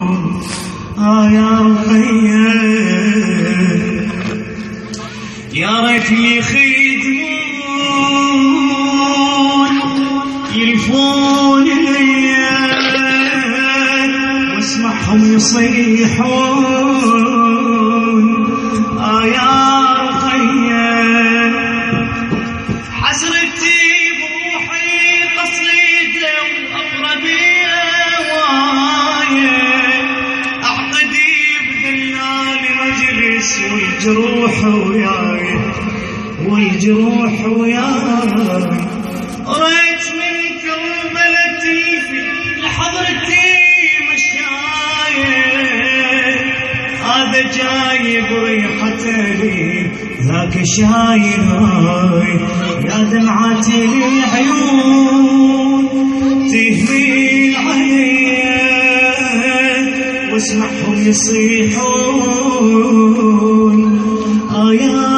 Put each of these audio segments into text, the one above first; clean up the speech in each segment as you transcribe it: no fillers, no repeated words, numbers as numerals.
يا رقية يا ريت لي خدمون يلفون الليل واسمعهم يصيحون يا رقية حسرتي بروحي قصيدة وأقربي والجروح وياي ريت من كربلتي لحضرتي مشاية هذا جايب ريحتي ذاك شايل هاي يا دمعتي للعيون تهمي العين واسمعهم يصيحون يا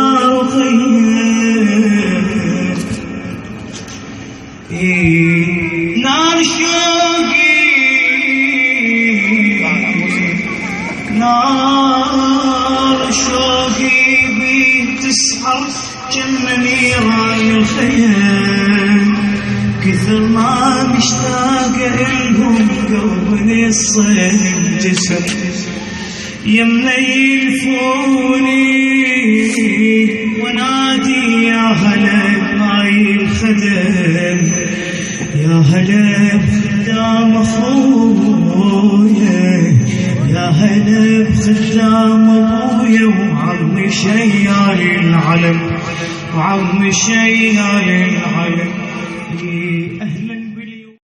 نار شوقي نار شوقي بتسحر جنة نيران الخيال كثر ما مشتاق إلهم قلبي الصيد جسر يمنا يلفوني ونادي يا هلا بماي الخدم يا هلا بخدام اخويا يا هلا بخدام ابويا وعمي شيال العلم وعمي شيال العلم